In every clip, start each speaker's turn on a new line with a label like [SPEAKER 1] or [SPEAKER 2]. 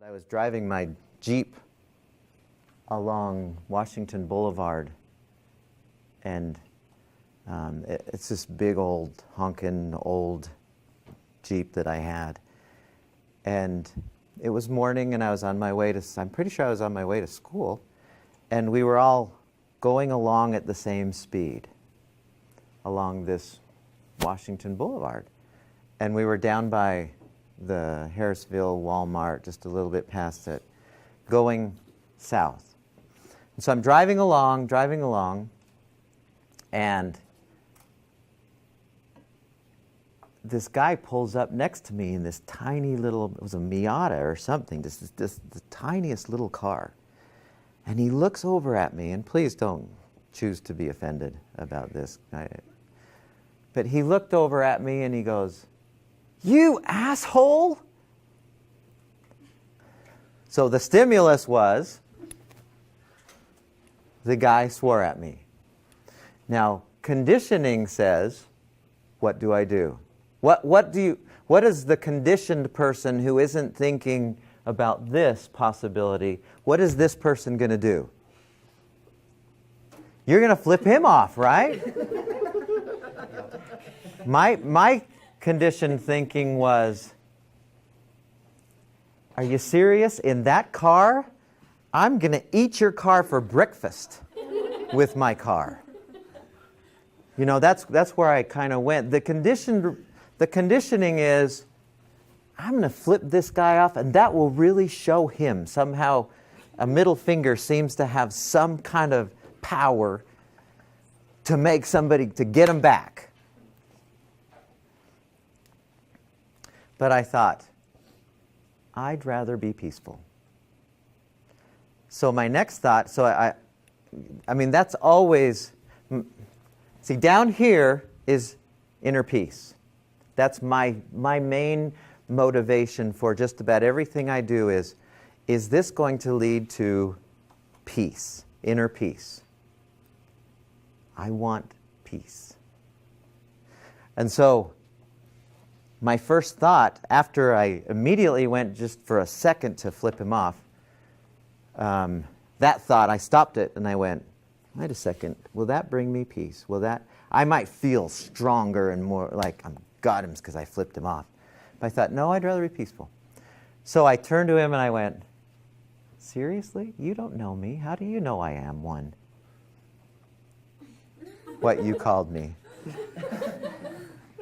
[SPEAKER 1] I was driving my Jeep along Washington Boulevard, and it's this big old honkin' old Jeep that I had. And it was morning, and I was on my way to, I'm pretty sure I was on my way to school, and we were all going along at the same speed along this Washington Boulevard. And we were down by the Harrisville Walmart, just a little bit past it, going south. And so I'm driving along, and this guy pulls up next to me in this tiny little, it was a Miata or something, this the tiniest little car. And he looks over at me, and please don't choose to be offended about this. But he looked over at me and he goes, "You asshole!" So the stimulus was, the guy swore at me. Now, conditioning says, what do I do? What is the conditioned person who isn't thinking about this possibility, what is this person going to do? You're going to flip him off, right? My conditioned thinking was, are you serious? In that car? I'm going to eat your car for breakfast with my car. You know, that's where I kind of went. The conditioning is, I'm going to flip this guy off, and that will really show him. Somehow, a middle finger seems to have some kind of power to make somebody, to get him back. But I thought, I'd rather be peaceful. So my next thought, I mean, that's always, see, down here is inner peace. That's my main motivation for just about everything I do is this going to lead to peace, inner peace? I want peace. And so my first thought, after I immediately went just for a second to flip him off, that thought, I stopped it and I went, wait a second, will that bring me peace? Will that, I might feel stronger and more like I'm got him because I flipped him off. But I thought, no, I'd rather be peaceful. So I turned to him and I went, seriously? You don't know me. How do you know I am one? What you called me.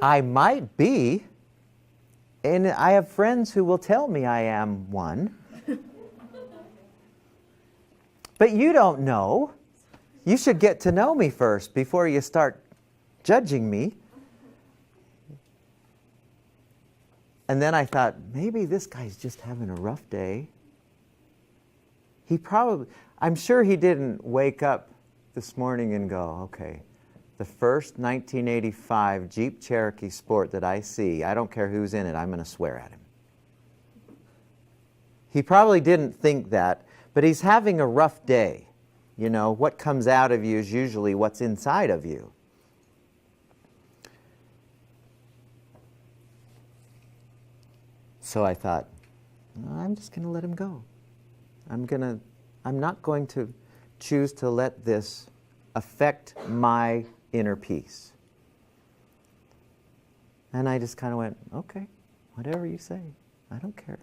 [SPEAKER 1] I might be, and I have friends who will tell me I am one. But you don't know. You should get to know me first before you start judging me. And then I thought, maybe this guy's just having a rough day. I'm sure he didn't wake up this morning and go, okay, the first 1985 Jeep Cherokee Sport that I see, I don't care who's in it, I'm going to swear at him. He probably didn't think that, but he's having a rough day. You know, what comes out of you is usually what's inside of you. So I thought, I'm just going to let him go. I'm not going to choose to let this affect my inner peace. And I just kind of went, okay, whatever you say, I don't care.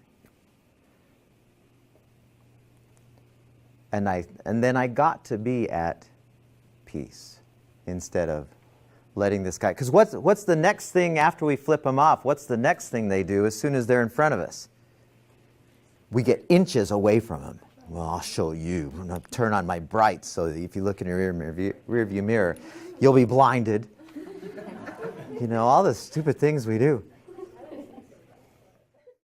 [SPEAKER 1] And then I got to be at peace instead of letting this guy, because what's the next thing after we flip them off? What's the next thing they do as soon as they're in front of us? We get inches away from them. Well, I'll show you. I'm going to turn on my brights so that if you look in your rear view mirror, you'll be blinded. You know, all the stupid things we do.